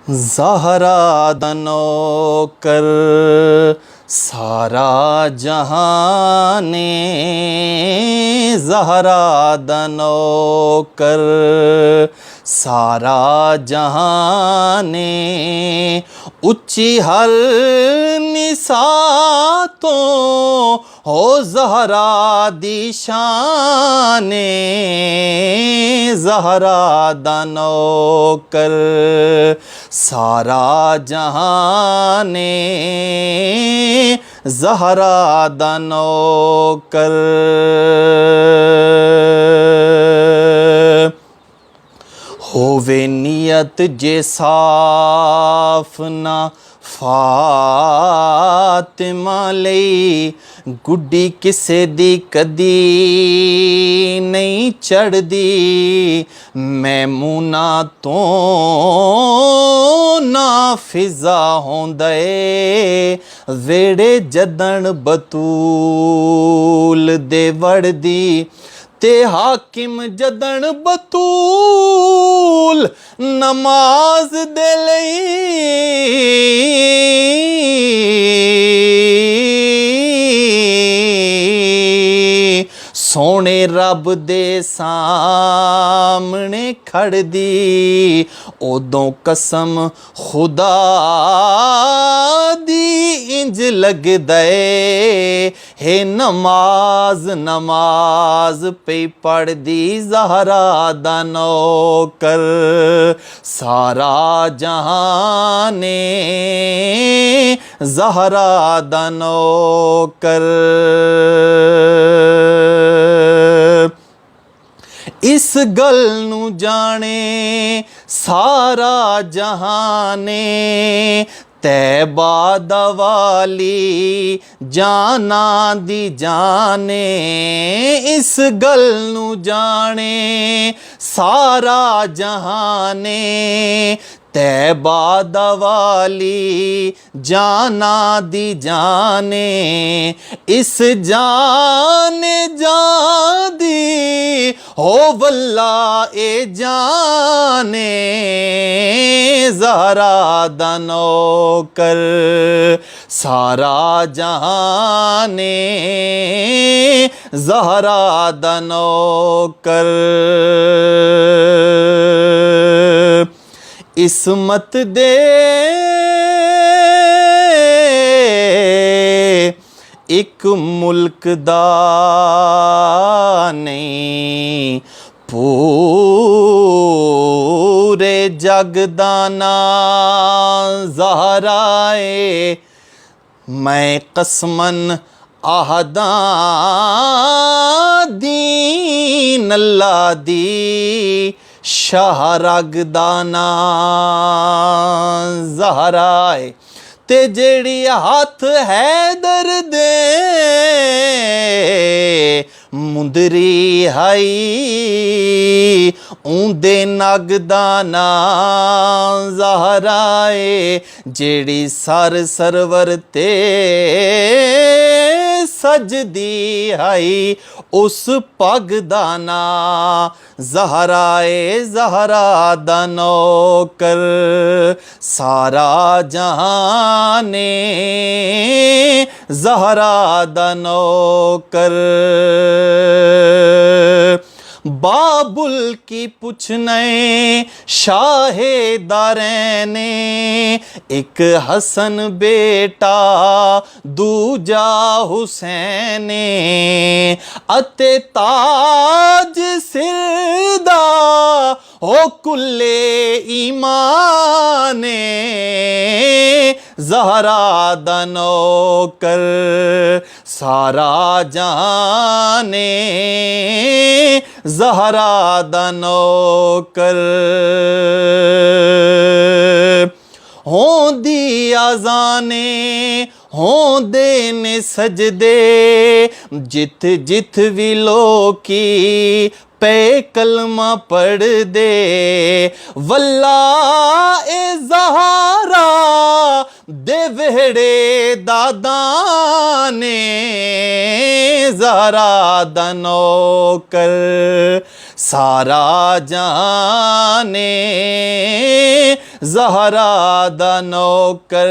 زہرا دا نوکر سارا جہان زہرا دا نوکر سارا جہان اچھی ہر نساء تو ہو زہرا دی شان زہرا دا نوکر سارا جہان زہرا دا نوکر ہووے نیت جے صاف نہ فاطمہ لئی گڈی کسے دی کدی نہیں چڑھ دی میمونہ تو نافذہ ہوندے ویڑے جدن بطول دے وڑ دی تے حاکم جدن بطول نماز دے لئی سونے رب دے سامنے کھڑ دی اودوں قسم خدا دی انج لگ دے ہے نماز نماز پہ پڑھ دی زہرا دا نوکر سارا جہان زہرا دا نوکر اس گل نو جانے سارا جہانے طیبہ دا والی جانا دی جانے اس گل نو جانے سارا جہانے طیبہ دا والی جانا دی جانے اس جان جان دی ہو واللہ اے جانے زہرا دا نوکر سارا جہانے زہرا دا نوکر عصمت دے ایک ملک دا نہیں پورے جگ دا نا زہرا اے میں قسمن آہداں دین اللہ دی شاہ رگ دانا زہرا اے تے جیڑی ہاتھ حیدر دے مندری ہائی اوندے نگ دانا زہرا اے جیڑی سر سرور تے سجدی ہائی اس پگ دانا زہرا اے زہرا دا نوکر سارا جہان زہرا دا نوکر بابل کی پوچھنے شاہ دارین ایک حسن بیٹا دوجا حسین اتے تاج سر دا او کلے ایمان زہرا دا نوکر سارا جہان زہرا دا نوکر ہون دی آزانے ہون دے نے سجدے جت جت بھی لوکی پہ کلمہ پڑھ دے واللہ اے زہرا دے وہڑے دادانے زہرا دا نوکر ਸਾਰਾ ਜਾਨੇ ਜ਼ਹਰਾ ਦਾ ਨੌਕਰ